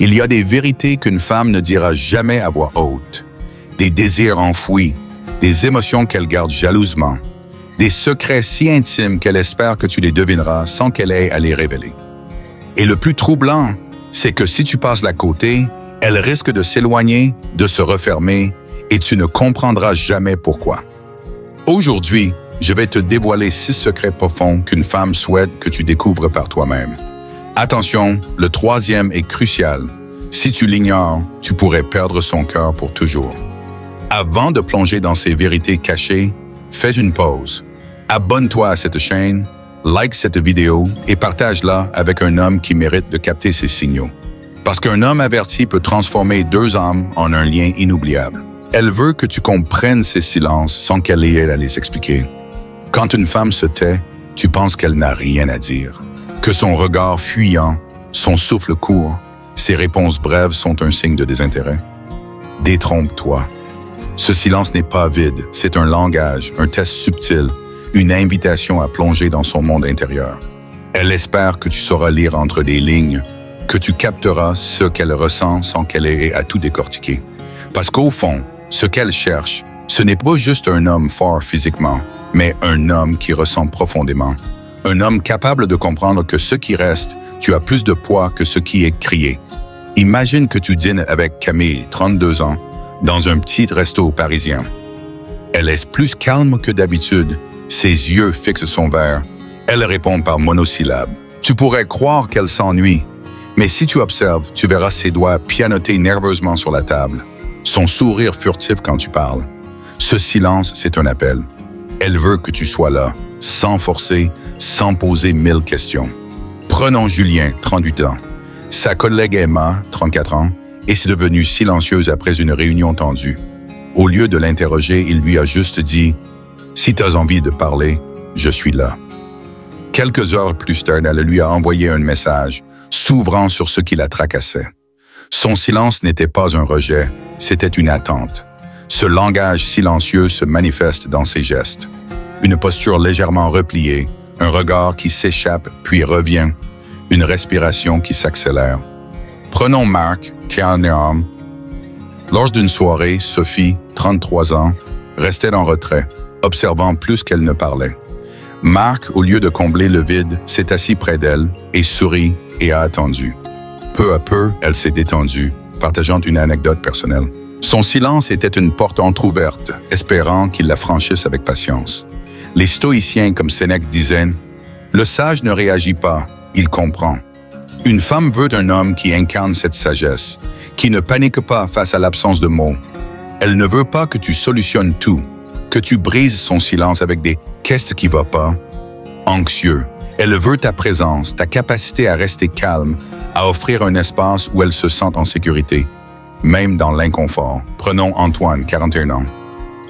Il y a des vérités qu'une femme ne dira jamais à voix haute, des désirs enfouis, des émotions qu'elle garde jalousement, des secrets si intimes qu'elle espère que tu les devineras sans qu'elle ait à les révéler. Et le plus troublant, c'est que si tu passes à côté, elle risque de s'éloigner, de se refermer, et tu ne comprendras jamais pourquoi. Aujourd'hui, je vais te dévoiler 6 secrets profonds qu'une femme souhaite que tu découvres par toi-même. Attention, le 3e est crucial. Si tu l'ignores, tu pourrais perdre son cœur pour toujours. Avant de plonger dans ces vérités cachées, fais une pause. Abonne-toi à cette chaîne, like cette vidéo et partage-la avec un homme qui mérite de capter ces signaux. Parce qu'un homme averti peut transformer 2 âmes en un lien inoubliable. Elle veut que tu comprennes ces silences sans qu'elle ait à les expliquer. Quand une femme se tait, tu penses qu'elle n'a rien à dire, que son regard fuyant, son souffle court, ses réponses brèves sont un signe de désintérêt. Détrompe-toi. Ce silence n'est pas vide, c'est un langage, un test subtil, une invitation à plonger dans son monde intérieur. Elle espère que tu sauras lire entre les lignes, que tu capteras ce qu'elle ressent sans qu'elle ait à tout décortiquer. Parce qu'au fond, ce qu'elle cherche, ce n'est pas juste un homme fort physiquement, mais un homme qui ressent profondément. Un homme capable de comprendre que ce qui reste, tu as plus de poids que ce qui est crié. Imagine que tu dînes avec Camille, 32 ans, dans un petit resto parisien. Elle est plus calme que d'habitude, ses yeux fixent son verre. Elle répond par monosyllabes. Tu pourrais croire qu'elle s'ennuie, mais si tu observes, tu verras ses doigts pianoter nerveusement sur la table, son sourire furtif quand tu parles. Ce silence, c'est un appel. Elle veut que tu sois là, sans forcer, sans poser 1000 questions. Prenons Julien, 38 ans. Sa collègue Emma, 34 ans, est devenue silencieuse après une réunion tendue. Au lieu de l'interroger, il lui a juste dit « Si tu as envie de parler, je suis là ». Quelques heures plus tard, elle lui a envoyé un message, s'ouvrant sur ce qui la tracassait. Son silence n'était pas un rejet, c'était une attente. Ce langage silencieux se manifeste dans ses gestes. Une posture légèrement repliée, un regard qui s'échappe puis revient, une respiration qui s'accélère. Prenons Marc, 41 ans. Lors d'une soirée, Sophie, 33 ans, restait en retrait, observant plus qu'elle ne parlait. Marc, au lieu de combler le vide, s'est assis près d'elle et sourit et a attendu. Peu à peu, elle s'est détendue, partageant une anecdote personnelle. Son silence était une porte entr'ouverte, espérant qu'il la franchisse avec patience. Les stoïciens comme Sénèque disaient « Le sage ne réagit pas, il comprend ». Une femme veut un homme qui incarne cette sagesse, qui ne panique pas face à l'absence de mots. Elle ne veut pas que tu solutionnes tout, que tu brises son silence avec des « qu'est-ce qui va pas ?» anxieux. Elle veut ta présence, ta capacité à rester calme, à offrir un espace où elle se sente en sécurité, même dans l'inconfort. Prenons Antoine, 41 ans.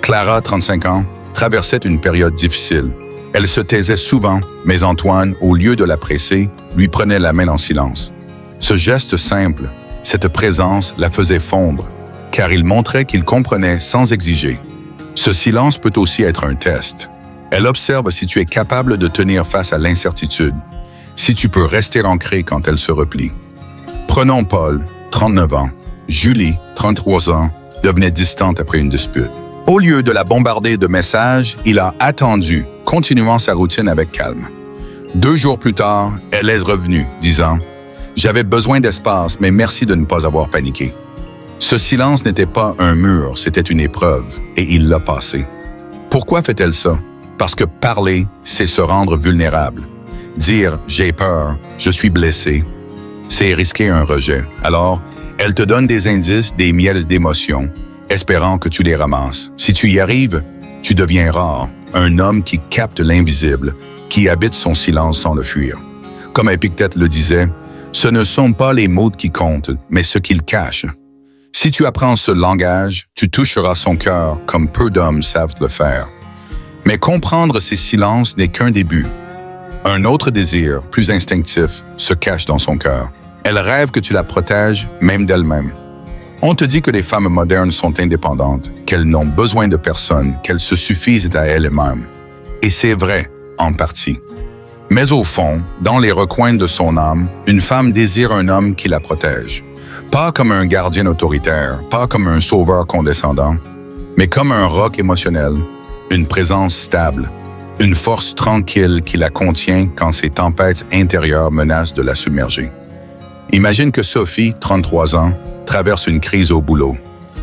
Clara, 35 ans, traversait une période difficile. Elle se taisait souvent, mais Antoine, au lieu de la presser, lui prenait la main en silence. Ce geste simple, cette présence la faisait fondre, car il montrait qu'il comprenait sans exiger. Ce silence peut aussi être un test. Elle observe si tu es capable de tenir face à l'incertitude, si tu peux rester ancré quand elle se replie. Prenons Paul, 39 ans. Julie, 33 ans, devenait distante après une dispute. Au lieu de la bombarder de messages, il a attendu, continuant sa routine avec calme. 2 jours plus tard, elle est revenue, disant « J'avais besoin d'espace, mais merci de ne pas avoir paniqué. » Ce silence n'était pas un mur, c'était une épreuve, et il l'a passé. Pourquoi fait-elle ça? Parce que parler, c'est se rendre vulnérable. Dire « j'ai peur, je suis blessé », c'est risquer un rejet. Alors, elle te donne des indices, des miels d'émotions, espérant que tu les ramasses. Si tu y arrives, tu deviens rare, un homme qui capte l'invisible, qui habite son silence sans le fuir. Comme Épictète le disait, ce ne sont pas les mots qui comptent, mais ce qu'ils cachent. Si tu apprends ce langage, tu toucheras son cœur comme peu d'hommes savent le faire. Mais comprendre ces silences n'est qu'un début. Un autre désir, plus instinctif, se cache dans son cœur. Elle rêve que tu la protèges, même d'elle-même. On te dit que les femmes modernes sont indépendantes, qu'elles n'ont besoin de personne, qu'elles se suffisent à elles-mêmes. Et c'est vrai, en partie. Mais au fond, dans les recoins de son âme, une femme désire un homme qui la protège. Pas comme un gardien autoritaire, pas comme un sauveur condescendant, mais comme un roc émotionnel, une présence stable, une force tranquille qui la contient quand ses tempêtes intérieures menacent de la submerger. Imagine que Sophie, 33 ans, traverse une crise au boulot.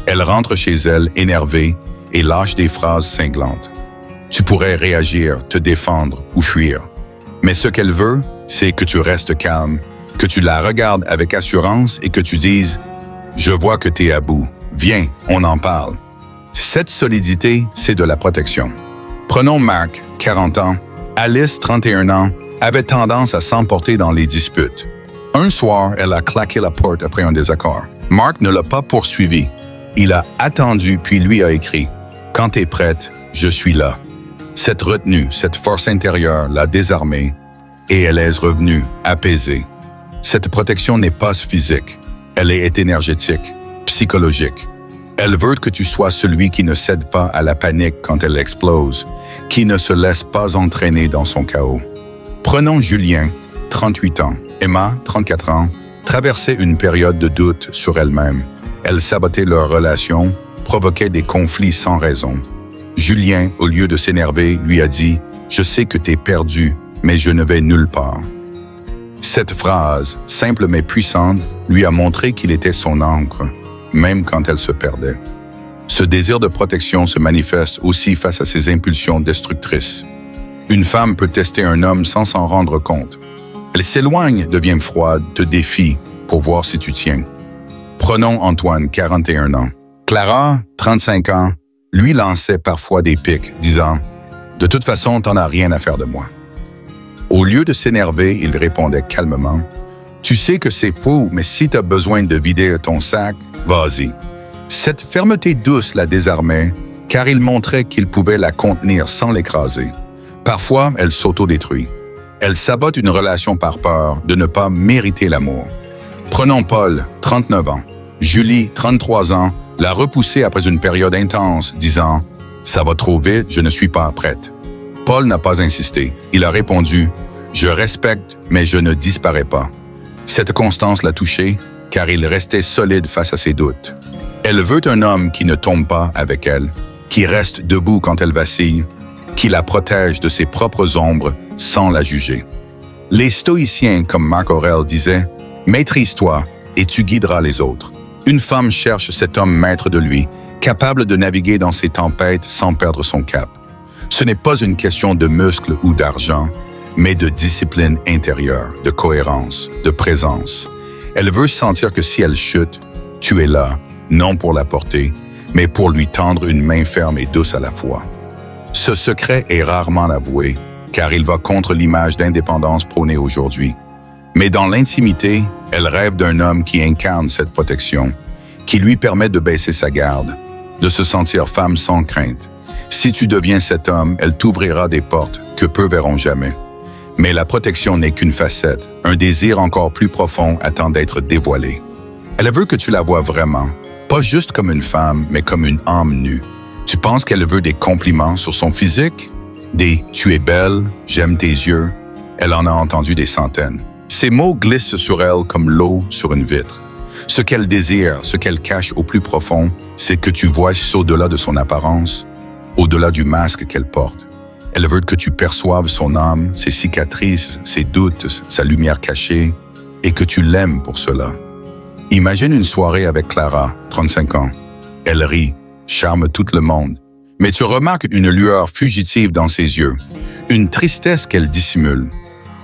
Elle rentre chez elle énervée et lâche des phrases cinglantes. Tu pourrais réagir, te défendre ou fuir. Mais ce qu'elle veut, c'est que tu restes calme, que tu la regardes avec assurance et que tu dises « Je vois que tu es à bout. Viens, on en parle. » Cette solidité, c'est de la protection. Prenons Mark, 40 ans, Alice, 31 ans, avait tendance à s'emporter dans les disputes. Un soir, elle a claqué la porte après un désaccord. Mark ne l'a pas poursuivi. Il a attendu puis lui a écrit « Quand t'es prête, je suis là. » Cette retenue, cette force intérieure l'a désarmée et elle est revenue apaisée. Cette protection n'est pas physique, elle est énergétique, psychologique. Elle veut que tu sois celui qui ne cède pas à la panique quand elle explose, qui ne se laisse pas entraîner dans son chaos. Prenons Julien, 38 ans, Emma, 34 ans, traversaient une période de doute sur elle-même. Elle sabotait leur relation, provoquait des conflits sans raison. Julien, au lieu de s'énerver, lui a dit « Je sais que t'es perdu, mais je ne vais nulle part. » Cette phrase, simple mais puissante, lui a montré qu'il était son ancre, même quand elle se perdait. Ce désir de protection se manifeste aussi face à ses impulsions destructrices. Une femme peut tester un homme sans s'en rendre compte. Elle s'éloigne, devient froide, te défie pour voir si tu tiens. Prenons Antoine, 41 ans. Clara, 35 ans, lui lançait parfois des pics, disant « De toute façon, t'en as rien à faire de moi. » Au lieu de s'énerver, il répondait calmement « Tu sais que c'est faux, mais si tu as besoin de vider ton sac, vas-y. » Cette fermeté douce la désarmait, car il montrait qu'il pouvait la contenir sans l'écraser. Parfois, elle s'autodétruit. Elle sabote une relation par peur de ne pas mériter l'amour. Prenons Paul, 39 ans. Julie, 33 ans, l'a repoussé après une période intense, disant « Ça va trop vite, je ne suis pas prête. » Paul n'a pas insisté. Il a répondu « Je respecte, mais je ne disparais pas. » Cette constance l'a touché, car il restait solide face à ses doutes. Elle veut un homme qui ne tombe pas avec elle, qui reste debout quand elle vacille, qui la protège de ses propres ombres sans la juger. Les stoïciens, comme Marc Aurèle disait « Maîtrise-toi et tu guideras les autres. » Une femme cherche cet homme maître de lui, capable de naviguer dans ses tempêtes sans perdre son cap. Ce n'est pas une question de muscles ou d'argent, mais de discipline intérieure, de cohérence, de présence. Elle veut sentir que si elle chute, tu es là, non pour la porter, mais pour lui tendre une main ferme et douce à la fois. Ce secret est rarement avoué, car il va contre l'image d'indépendance prônée aujourd'hui. Mais dans l'intimité, elle rêve d'un homme qui incarne cette protection, qui lui permet de baisser sa garde, de se sentir femme sans crainte. Si tu deviens cet homme, elle t'ouvrira des portes que peu verront jamais. Mais la protection n'est qu'une facette, un désir encore plus profond attend d'être dévoilé. Elle veut que tu la vois vraiment, pas juste comme une femme, mais comme une âme nue. Tu penses qu'elle veut des compliments sur son physique? Des « tu es belle, j'aime tes yeux », elle en a entendu des centaines. Ces mots glissent sur elle comme l'eau sur une vitre. Ce qu'elle désire, ce qu'elle cache au plus profond, c'est que tu vois au-delà de son apparence, au-delà du masque qu'elle porte. Elle veut que tu perçoives son âme, ses cicatrices, ses doutes, sa lumière cachée, et que tu l'aimes pour cela. Imagine une soirée avec Clara, 35 ans. Elle rit, charme tout le monde, mais tu remarques une lueur fugitive dans ses yeux, une tristesse qu'elle dissimule.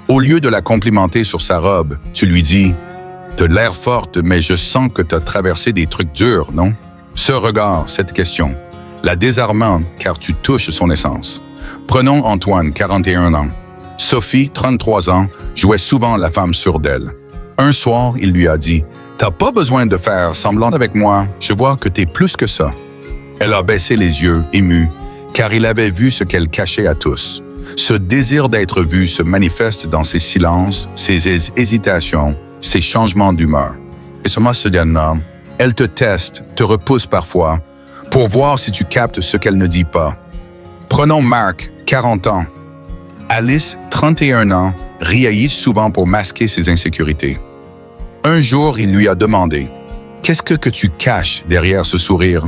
Au lieu de la complimenter sur sa robe, tu lui dis « T'as l'air forte, mais je sens que t'as traversé des trucs durs, non? » Ce regard, cette question, la désarmant car tu touches son essence. Prenons Antoine, 41 ans. Sophie, 33 ans, jouait souvent la femme sûre d'elle. Un soir, il lui a dit « T'as pas besoin de faire semblant avec moi, je vois que t'es plus que ça. » Elle a baissé les yeux, émue, car il avait vu ce qu'elle cachait à tous. Ce désir d'être vue se manifeste dans ses silences, ses hésitations, ses changements d'humeur. Et soudainement, elle te teste, te repousse parfois, pour voir si tu captes ce qu'elle ne dit pas. Prenons Marc, 40 ans. Alice, 31 ans, riaillit souvent pour masquer ses insécurités. Un jour, il lui a demandé « Qu'est-ce que tu caches derrière ce sourire ?»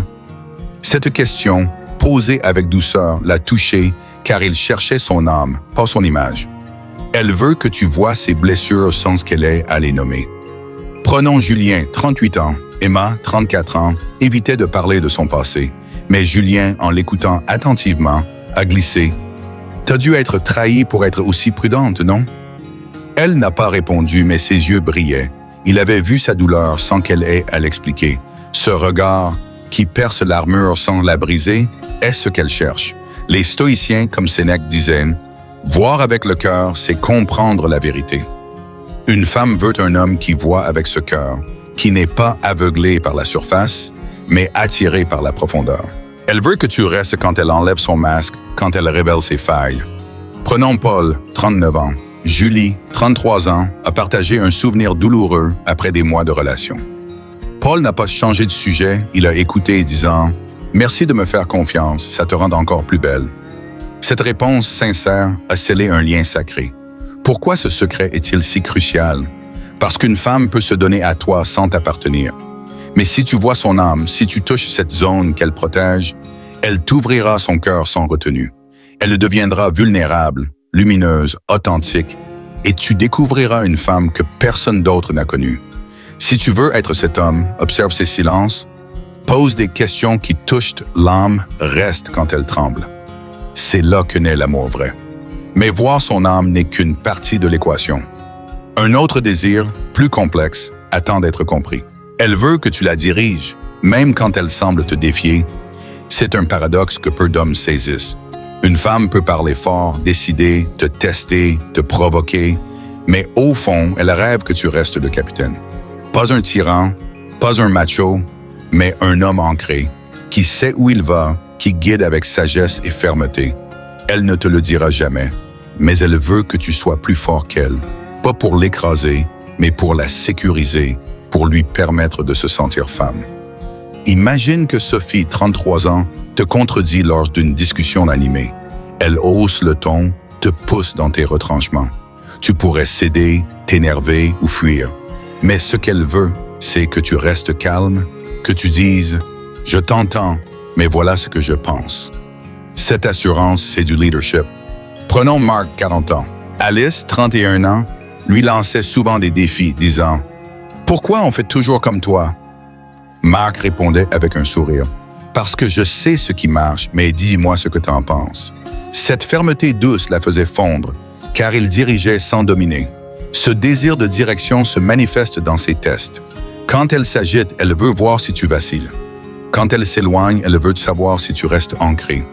Cette question, posée avec douceur, l'a touché car il cherchait son âme, pas son image. Elle veut que tu vois ses blessures sans qu'elle ait à les nommer. Prenons Julien, 38 ans, Emma, 34 ans, évitait de parler de son passé. Mais Julien, en l'écoutant attentivement, a glissé. « T'as dû être trahi pour être aussi prudente, non ?» Elle n'a pas répondu, mais ses yeux brillaient. Il avait vu sa douleur sans qu'elle ait à l'expliquer. Ce regard qui perce l'armure sans la briser est ce qu'elle cherche. Les stoïciens, comme Sénèque, disaient « Voir avec le cœur, c'est comprendre la vérité. » Une femme veut un homme qui voit avec ce cœur, qui n'est pas aveuglé par la surface, mais attiré par la profondeur. Elle veut que tu restes quand elle enlève son masque, quand elle révèle ses failles. Prenons Paul, 39 ans. Julie, 33 ans, a partagé un souvenir douloureux après des mois de relation. Paul n'a pas changé de sujet, il a écouté disant « Merci de me faire confiance, ça te rend encore plus belle. » Cette réponse sincère a scellé un lien sacré. Pourquoi ce secret est-il si crucial? Parce qu'une femme peut se donner à toi sans t'appartenir. Mais si tu vois son âme, si tu touches cette zone qu'elle protège, elle t'ouvrira son cœur sans retenue. Elle deviendra vulnérable, lumineuse, authentique, et tu découvriras une femme que personne d'autre n'a connue. Si tu veux être cet homme, observe ses silences, pose des questions qui touchent l'âme, reste quand elle tremble. C'est là que naît l'amour vrai. Mais voir son âme n'est qu'une partie de l'équation. Un autre désir, plus complexe, attend d'être compris. Elle veut que tu la diriges, même quand elle semble te défier. C'est un paradoxe que peu d'hommes saisissent. Une femme peut parler fort, décider, te tester, te provoquer, mais au fond, elle rêve que tu restes le capitaine. Pas un tyran, pas un macho, mais un homme ancré, qui sait où il va, qui guide avec sagesse et fermeté. Elle ne te le dira jamais, mais elle veut que tu sois plus fort qu'elle, pas pour l'écraser, mais pour la sécuriser, pour lui permettre de se sentir femme. Imagine que Sophie, 33 ans, te contredit lors d'une discussion animée. Elle hausse le ton, te pousse dans tes retranchements. Tu pourrais céder, t'énerver ou fuir. Mais ce qu'elle veut, c'est que tu restes calme, que tu dises « Je t'entends, mais voilà ce que je pense ». Cette assurance, c'est du leadership. Prenons Marc, 40 ans. Alice, 31 ans, lui lançait souvent des défis, disant « Pourquoi on fait toujours comme toi ?» Marc répondait avec un sourire. Parce que je sais ce qui marche, mais dis-moi ce que tu en penses. Cette fermeté douce la faisait fondre, car il dirigeait sans dominer. Ce désir de direction se manifeste dans ses tests. Quand elle s'agite, elle veut voir si tu vacilles. Quand elle s'éloigne, elle veut savoir si tu restes ancré.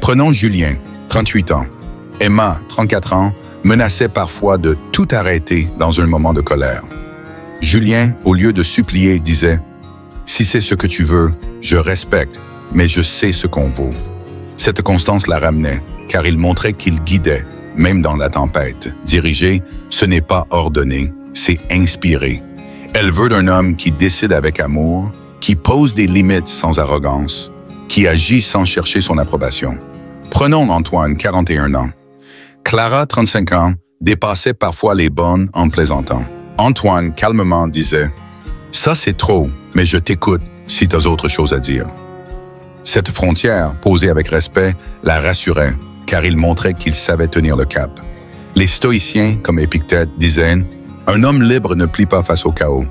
Prenons Julien, 38 ans. Emma, 34 ans, menaçait parfois de tout arrêter dans un moment de colère. Julien, au lieu de supplier, disait « Si c'est ce que tu veux, je respecte, mais je sais ce qu'on vaut. » Cette constance la ramenait, car il montrait qu'il guidait, même dans la tempête. Diriger, ce n'est pas ordonner, c'est inspirer. Elle veut d'un homme qui décide avec amour, qui pose des limites sans arrogance, qui agit sans chercher son approbation. Prenons Antoine, 41 ans. Clara, 35 ans, dépassait parfois les bornes en plaisantant. Antoine, calmement, disait « Ça, c'est trop, mais je t'écoute si tu as autre chose à dire. » Cette frontière, posée avec respect, la rassurait, car il montrait qu'il savait tenir le cap. Les stoïciens, comme Épictète, disaient « Un homme libre ne plie pas face au chaos. »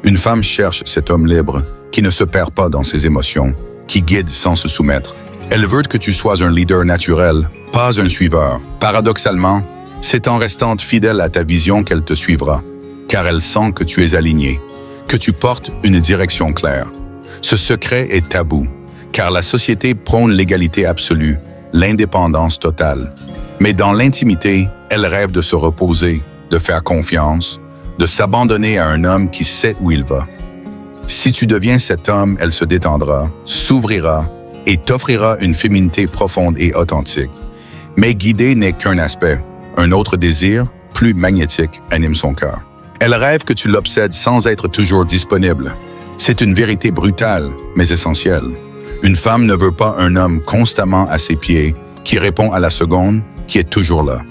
Une femme cherche cet homme libre, qui ne se perd pas dans ses émotions, qui guide sans se soumettre. Elle veut que tu sois un leader naturel, pas un suiveur. Paradoxalement, c'est en restant fidèle à ta vision qu'elle te suivra, car elle sent que tu es aligné, que tu portes une direction claire. Ce secret est tabou, car la société prône l'égalité absolue, l'indépendance totale. Mais dans l'intimité, elle rêve de se reposer, de faire confiance, de s'abandonner à un homme qui sait où il va. Si tu deviens cet homme, elle se détendra, s'ouvrira et t'offrira une féminité profonde et authentique. Mais guider n'est qu'un aspect. Un autre désir, plus magnétique, anime son cœur. Elle rêve que tu l'obsèdes sans être toujours disponible. C'est une vérité brutale, mais essentielle. Une femme ne veut pas un homme constamment à ses pieds, qui répond à la seconde, qui est toujours là.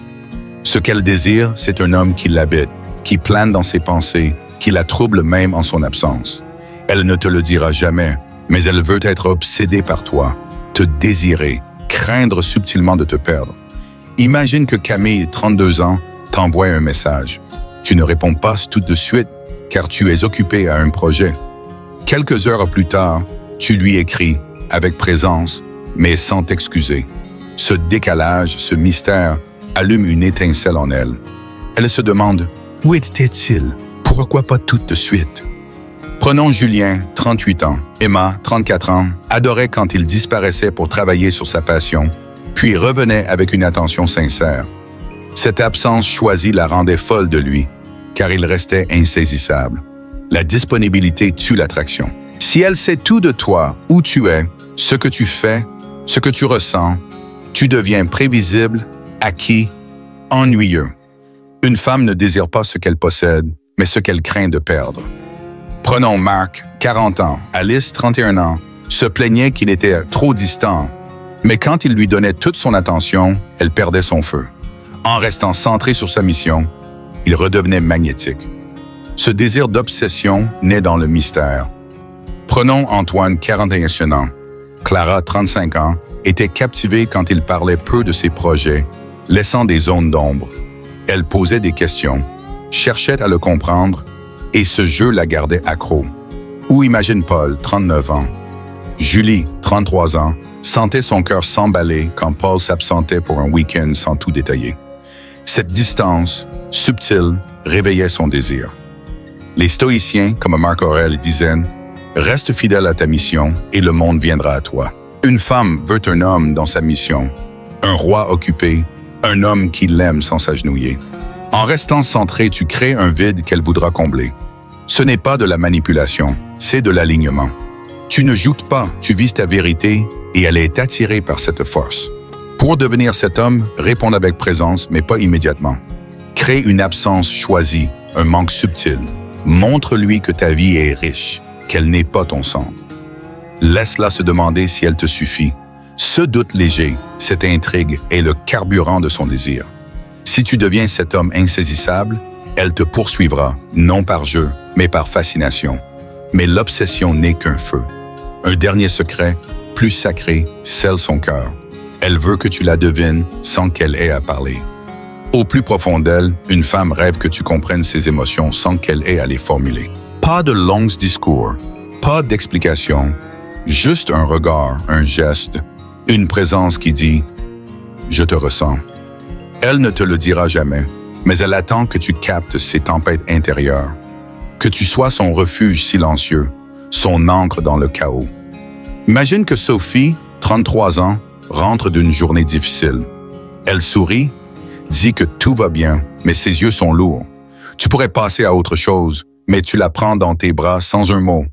Ce qu'elle désire, c'est un homme qui l'habite, qui plane dans ses pensées, qui la trouble même en son absence. Elle ne te le dira jamais, mais elle veut être obsédée par toi, te désirer, craindre subtilement de te perdre. Imagine que Camille, 32 ans, t'envoie un message. Tu ne réponds pas tout de suite, car tu es occupé à un projet. Quelques heures plus tard, tu lui écris, avec présence, mais sans t'excuser. Ce décalage, ce mystère, allume une étincelle en elle. Elle se demande « Où était-il? Pourquoi pas tout de suite ?» Prenons Julien, 38 ans, Emma, 34 ans, adorait quand il disparaissait pour travailler sur sa passion, puis revenait avec une attention sincère. Cette absence choisie la rendait folle de lui, car il restait insaisissable. La disponibilité tue l'attraction. Si elle sait tout de toi, où tu es, ce que tu fais, ce que tu ressens, tu deviens prévisible, acquis, ennuyeux. Une femme ne désire pas ce qu'elle possède, mais ce qu'elle craint de perdre. Prenons Marc, 40 ans, Alice, 31 ans, se plaignait qu'il était trop distant, mais quand il lui donnait toute son attention, elle perdait son feu. En restant centré sur sa mission, il redevenait magnétique. Ce désir d'obsession naît dans le mystère. Prenons Antoine, 41 ans. Clara, 35 ans, était captivée quand il parlait peu de ses projets, laissant des zones d'ombre. Elle posait des questions, cherchait à le comprendre, et ce jeu la gardait accro. Ou imagine Paul, 39 ans. Julie, 33 ans, sentait son cœur s'emballer quand Paul s'absentait pour un week-end sans tout détailler. Cette distance, subtile, réveillait son désir. Les stoïciens, comme Marc Aurèle, disaient « Reste fidèle à ta mission et le monde viendra à toi ». Une femme veut un homme dans sa mission, un roi occupé, un homme qui l'aime sans s'agenouiller. En restant centré, tu crées un vide qu'elle voudra combler. Ce n'est pas de la manipulation, c'est de l'alignement. Tu ne joutes pas, tu vises ta vérité et elle est attirée par cette force. Pour devenir cet homme, réponds avec présence, mais pas immédiatement. Crée une absence choisie, un manque subtil. Montre-lui que ta vie est riche, qu'elle n'est pas ton centre. Laisse-la se demander si elle te suffit. Ce doute léger, cette intrigue est le carburant de son désir. Si tu deviens cet homme insaisissable, elle te poursuivra, non par jeu, mais par fascination. Mais l'obsession n'est qu'un feu. Un dernier secret, plus sacré, scelle son cœur. Elle veut que tu la devines sans qu'elle ait à parler. Au plus profond d'elle, une femme rêve que tu comprennes ses émotions sans qu'elle ait à les formuler. Pas de longs discours, pas d'explications, juste un regard, un geste, une présence qui dit « Je te ressens ». Elle ne te le dira jamais, mais elle attend que tu captes ses tempêtes intérieures, que tu sois son refuge silencieux, son ancre dans le chaos. Imagine que Sophie, 33 ans, rentre d'une journée difficile. Elle sourit, dit que tout va bien, mais ses yeux sont lourds. Tu pourrais passer à autre chose, mais tu la prends dans tes bras sans un mot.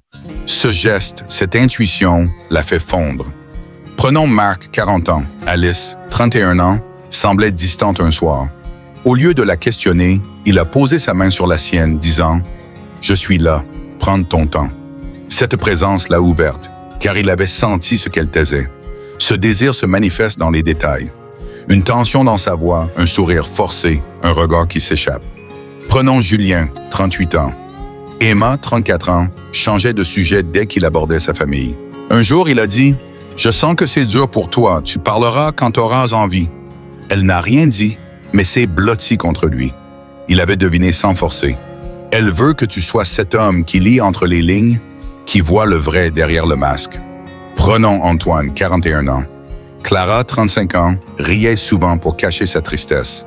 Ce geste, cette intuition, la fait fondre. Prenons Marc, 40 ans, Alice, 31 ans, semblait distante un soir. Au lieu de la questionner, il a posé sa main sur la sienne, disant « Je suis là, prends ton temps ». Cette présence l'a ouverte, car il avait senti ce qu'elle taisait. Ce désir se manifeste dans les détails. Une tension dans sa voix, un sourire forcé, un regard qui s'échappe. Prenons Julien, 38 ans. Emma, 34 ans, changeait de sujet dès qu'il abordait sa famille. Un jour, il a dit « Je sens que c'est dur pour toi, tu parleras quand tu auras envie ». Elle n'a rien dit, mais s'est blottie contre lui. Il avait deviné sans forcer. Elle veut que tu sois cet homme qui lit entre les lignes, qui voit le vrai derrière le masque. Prenons Antoine, 41 ans. Clara, 35 ans, riait souvent pour cacher sa tristesse.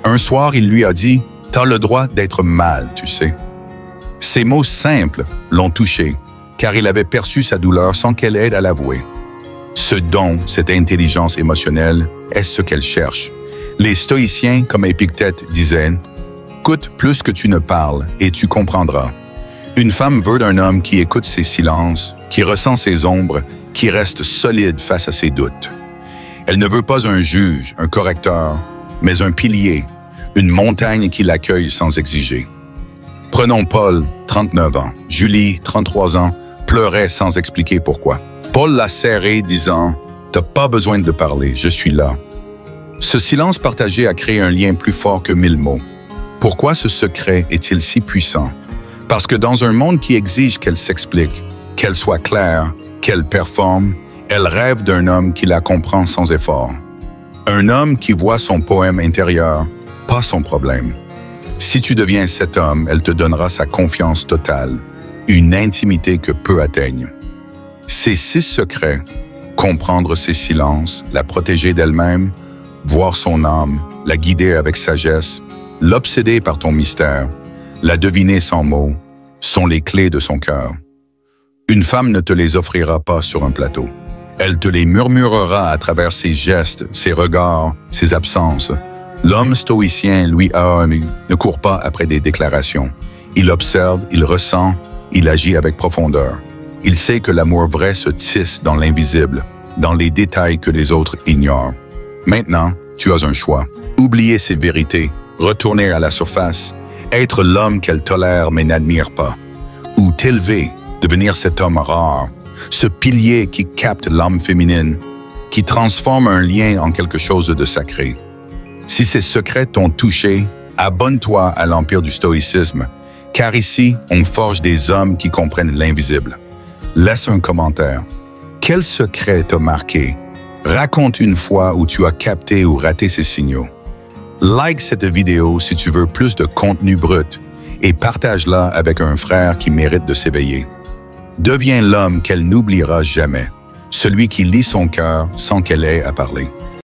Un soir, il lui a dit « T'as le droit d'être mal, tu sais ». Ces mots simples l'ont touché, car il avait perçu sa douleur sans qu'elle aide à l'avouer. Ce don, cette intelligence émotionnelle, est ce qu'elle cherche. Les stoïciens, comme Épictète, disaient « Écoute plus que tu ne parles, et tu comprendras ». Une femme veut d'un homme qui écoute ses silences, qui ressent ses ombres, qui reste solide face à ses doutes. Elle ne veut pas un juge, un correcteur, mais un pilier, une montagne qui l'accueille sans exiger. Prenons Paul, 39 ans. Julie, 33 ans, pleurait sans expliquer pourquoi. Paul l'a serré, disant « T'as pas besoin de parler, je suis là ». Ce silence partagé a créé un lien plus fort que 1000 mots. Pourquoi ce secret est-il si puissant? Parce que dans un monde qui exige qu'elle s'explique, qu'elle soit claire, qu'elle performe, elle rêve d'un homme qui la comprend sans effort. Un homme qui voit son poème intérieur, pas son problème. Si tu deviens cet homme, elle te donnera sa confiance totale, une intimité que peu atteignent. Ses 6 secrets, comprendre ses silences, la protéger d'elle-même, voir son âme, la guider avec sagesse, l'obséder par ton mystère, la deviner sans mots, sont les clés de son cœur. Une femme ne te les offrira pas sur un plateau. Elle te les murmurera à travers ses gestes, ses regards, ses absences. L'homme stoïcien, lui, ne court pas après des déclarations. Il observe, il ressent, il agit avec profondeur. Il sait que l'amour vrai se tisse dans l'invisible, dans les détails que les autres ignorent. Maintenant, tu as un choix. Oublier ses vérités, retourner à la surface, être l'homme qu'elle tolère mais n'admire pas. Ou t'élever, devenir cet homme rare, ce pilier qui capte l'âme féminine, qui transforme un lien en quelque chose de sacré. Si ces secrets t'ont touché, abonne-toi à l'Empire du Stoïcisme, car ici, on forge des hommes qui comprennent l'invisible. Laisse un commentaire. Quel secret t'a marqué? Raconte une fois où tu as capté ou raté ces signaux. Like cette vidéo si tu veux plus de contenu brut et partage-la avec un frère qui mérite de s'éveiller. Deviens l'homme qu'elle n'oubliera jamais, celui qui lit son cœur sans qu'elle ait à parler.